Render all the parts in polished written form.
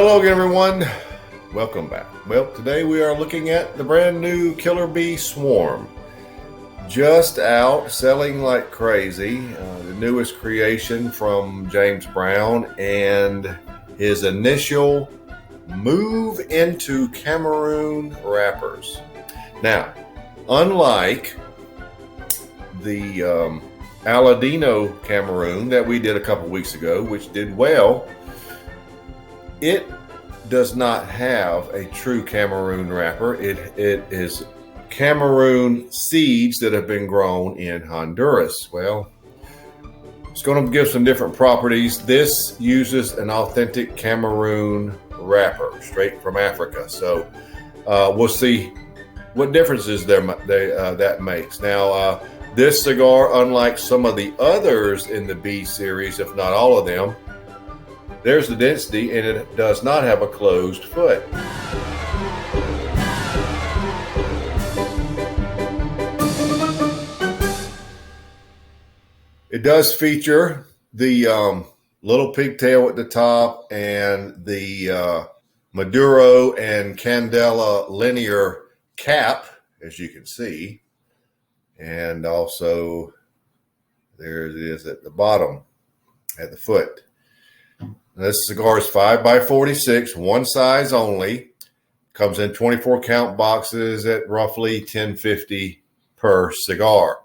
Hello again, everyone. Welcome back. Well, today we are looking at the brand new Killer Bee Swarm. Just out, selling like crazy. The newest creation from James Brown and his initial move into Cameroon wrappers. Now, unlike the Aladino Cameroon that we did a couple weeks ago, which did well, it does not have a true Cameroon wrapper. It is Cameroon seeds that have been grown in Honduras. Well, it's going to give some different properties. This uses an authentic Cameroon wrapper straight from Africa. So we'll see what differences that makes. Now, this cigar, unlike some of the others in the B series, if not all of them, there's the density, and it does not have a closed foot. It does feature the little pigtail at the top and the Maduro and candela linear cap, as you can see. And also there it is at the bottom, at the foot. This cigar is 5x46, one size only. Comes in 24 count boxes at roughly $10.50 per cigar.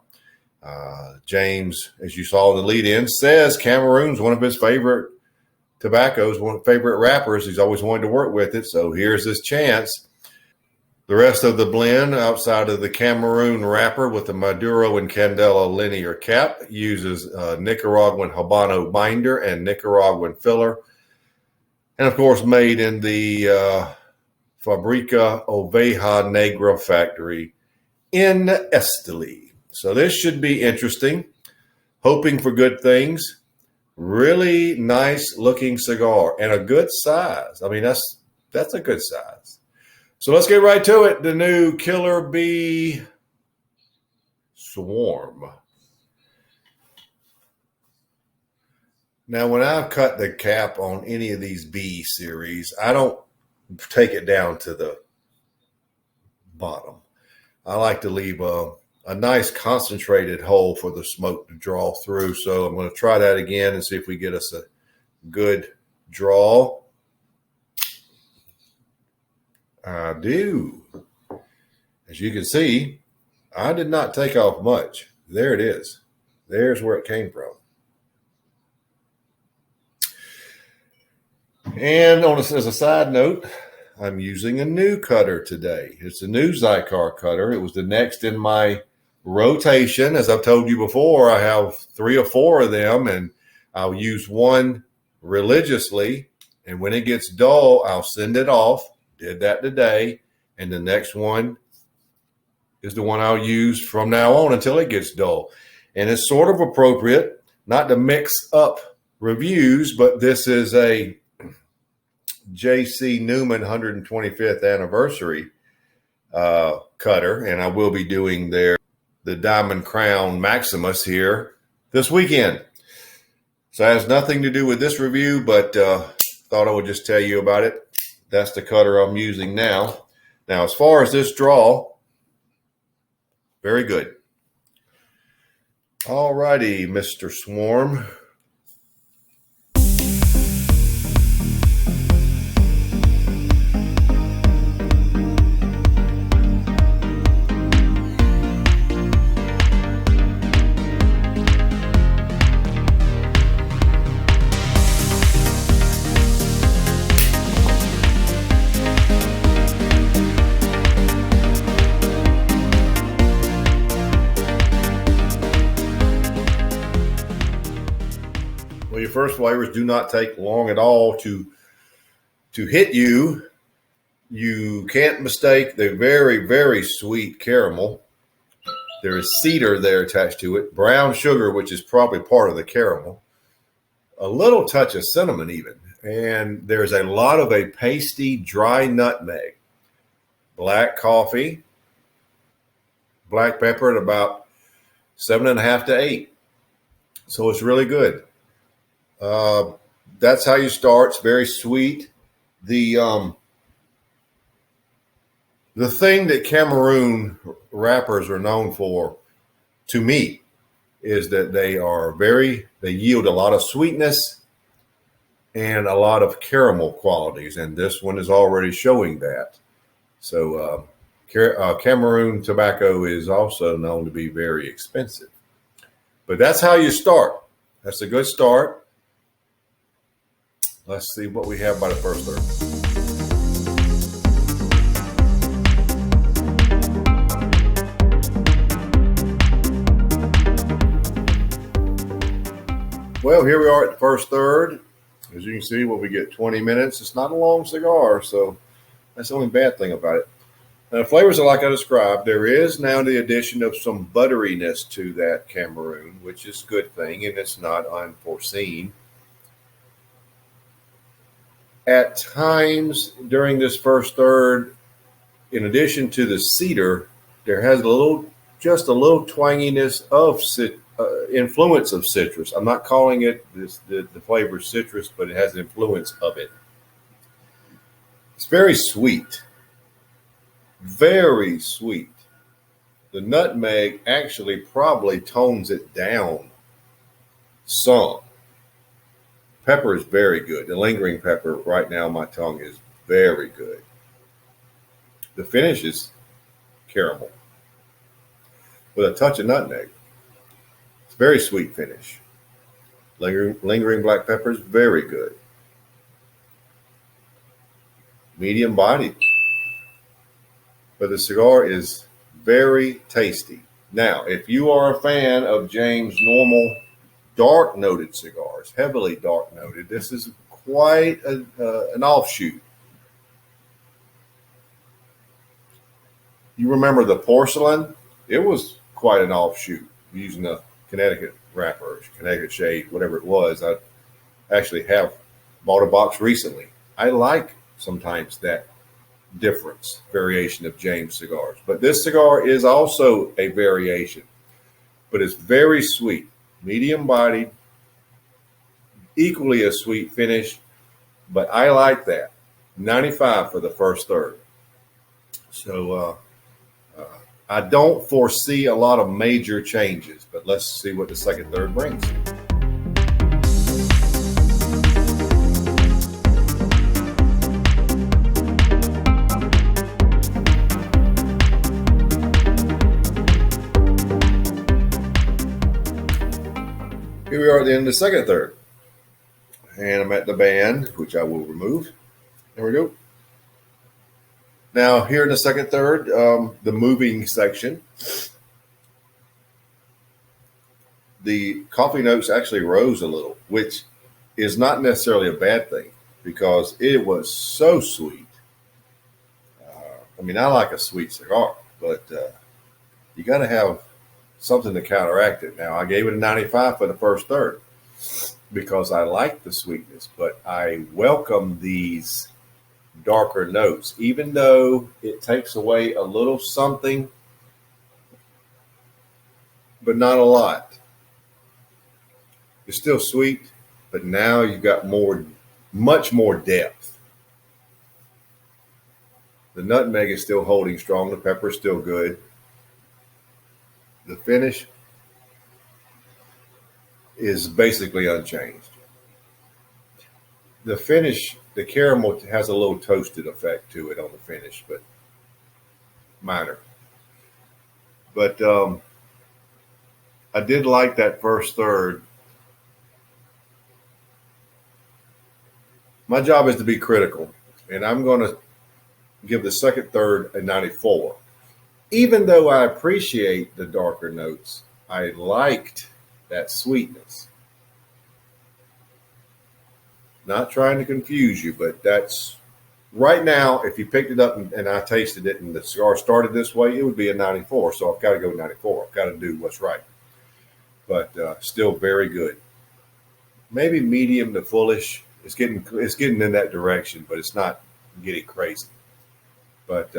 James, as you saw in the lead-in, says Cameroon's one of his favorite tobaccos, one of his favorite wrappers. He's always wanted to work with it, so here's his chance. The rest of the blend, outside of the Cameroon wrapper with the Maduro and candela linear cap, uses Nicaraguan Habano binder and Nicaraguan filler. And, of course, made in the Fabrica Oveja Negra factory in Esteli. So this should be interesting. Hoping for good things. Really nice looking cigar and a good size. I mean, that's a good size. So let's get right to it. The new Killer Bee Swarm. Now, when I cut the cap on any of these B series, I don't take it down to the bottom. I like to leave a nice concentrated hole for the smoke to draw through. So I'm going to try that again and see if we get us a good draw. I do. As you can see, I did not take off much. There it is. There's where it came from. And as a side note, I'm using a new cutter today. It's a new Cigar cutter. It was the next in my rotation. As I've told you before, I have 3 or 4 of them, and I'll use one religiously. And when it gets dull, I'll send it off. Did that today, and the next one is the one I'll use from now on until it gets dull. And it's sort of appropriate, not to mix up reviews, but this is a J.C. Newman 125th anniversary cutter, and I will be doing the Diamond Crown Maximus here this weekend. So it has nothing to do with this review, but thought I would just tell you about it. That's the cutter I'm using now. Now, as far as this draw, very good. All righty, Mr. Swarm. Well, your first flavors do not take long at all to hit you. You can't mistake the very, very sweet caramel. There is cedar there attached to it, brown sugar, which is probably part of the caramel, a little touch of cinnamon even, and there's a lot of a pasty, dry nutmeg, black coffee, black pepper at about 7.5 to 8. So it's really good. That's how you start. It's very sweet, The the thing that Cameroon wrappers are known for, to me, is that they yield a lot of sweetness and a lot of caramel qualities, and this one is already showing that. So Cameroon tobacco is also known to be very expensive. But that's how you start. That's a good start. Let's see what we have by the first third. Well, here we are at the first third. As you can see, we get 20 minutes. It's not a long cigar, so that's the only bad thing about it. Now, the flavors are like I described. There is now the addition of some butteriness to that Cameroon, which is a good thing, and it's not unforeseen. At times during this first third, in addition to the cedar, there has just a little twanginess of influence of citrus. I'm not calling it the flavor citrus, but it has influence of it. It's very sweet. Very sweet. The nutmeg actually probably tones it down some. Pepper is very good. The lingering pepper right now on my tongue is very good. The finish is caramel with a touch of nutmeg. It's a very sweet finish. Lingering black pepper is very good. Medium bodied. But the cigar is very tasty. Now, if you are a fan of James' normal dark noted cigars, heavily dark noted, this is quite an offshoot. You remember the porcelain? It was quite an offshoot using a Connecticut wrapper, Connecticut shade, whatever it was. I actually have bought a box recently. I like sometimes that variation of James cigars. But this cigar is also a variation, but it's very sweet, medium bodied, equally a sweet finish, but I like that. 95 for the first third. So I don't foresee a lot of major changes, but let's see what the second third brings. Here we are at the end of the second third. And I'm at the band, which I will remove. There we go. Now, here in the second third, the moving section, the coffee notes actually rose a little, which is not necessarily a bad thing because it was so sweet. I like a sweet cigar, but you got to have something to counteract it. Now, I gave it a 95 for the first third because I like the sweetness, but I welcome these darker notes, even though it takes away a little something, but not a lot. It's still sweet, but now you've got much more depth. The nutmeg is still holding strong. The pepper is still good. The finish is basically unchanged. The finish, the caramel has a little toasted effect to it on the finish, but minor. But I did like that first third. My job is to be critical, and I'm going to give the second third a 94. Even though I appreciate the darker notes, I liked that sweetness. Not trying to confuse you, but that's right now. If you picked it up and I tasted it and the cigar started this way, it would be a 94. So I've got to go 94. I've got to do what's right. But still very good. Maybe medium to fullish. It's getting in that direction, but it's not getting crazy. But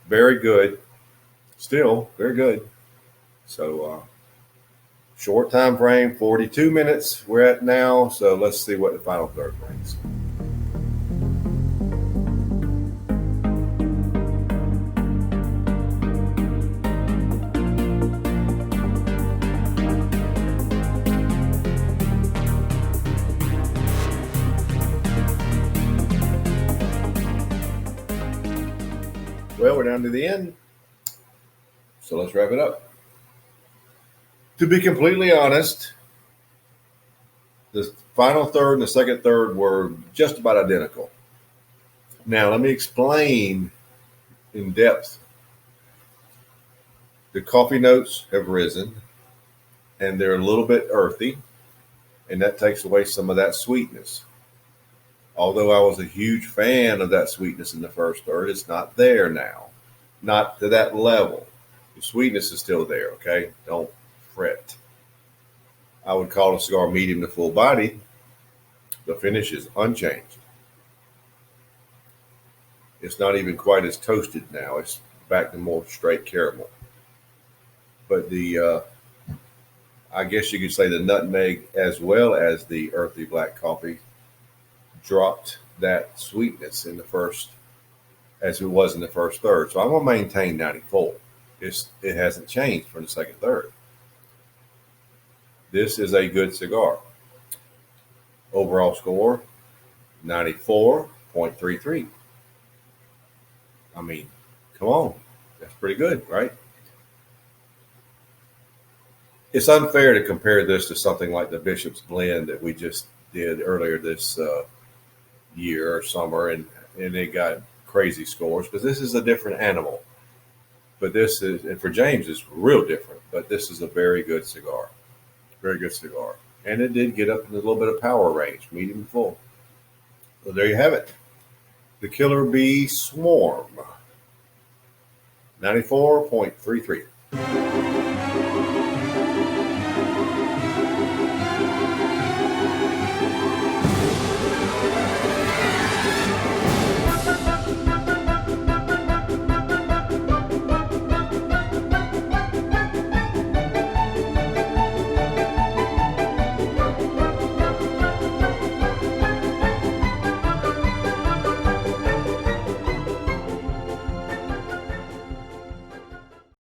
very good. Still very good. So short time frame, 42 minutes we're at now. So let's see what the final third brings. Well, we're down to the end, so let's wrap it up. To be completely honest, the final third and the second third were just about identical. Now, let me explain in depth. The coffee notes have risen, and they're a little bit earthy, and that takes away some of that sweetness. Although I was a huge fan of that sweetness in the first third, it's not there now. Not to that level. The sweetness is still there, okay? Don't fret. I would call a cigar medium to full body. The finish is unchanged. It's not even quite as toasted now. It's back to more straight caramel. But I guess you could say the nutmeg as well as the earthy black coffee dropped that sweetness in the first, as it was in the first third. So I'm going to maintain 94. It hasn't changed from the second third. This is a good cigar. Overall score, 94.33. I mean, come on. That's pretty good, right? It's unfair to compare this to something like the Bishop's Blend that we just did earlier this year or summer, and it got crazy scores because this is a different animal. But this is, and for James, it's real different. But this is a very good cigar. Very good cigar. And it did get up in a little bit of power range, medium and full. So there you have it. The Killer Bee Swarm, 94.33.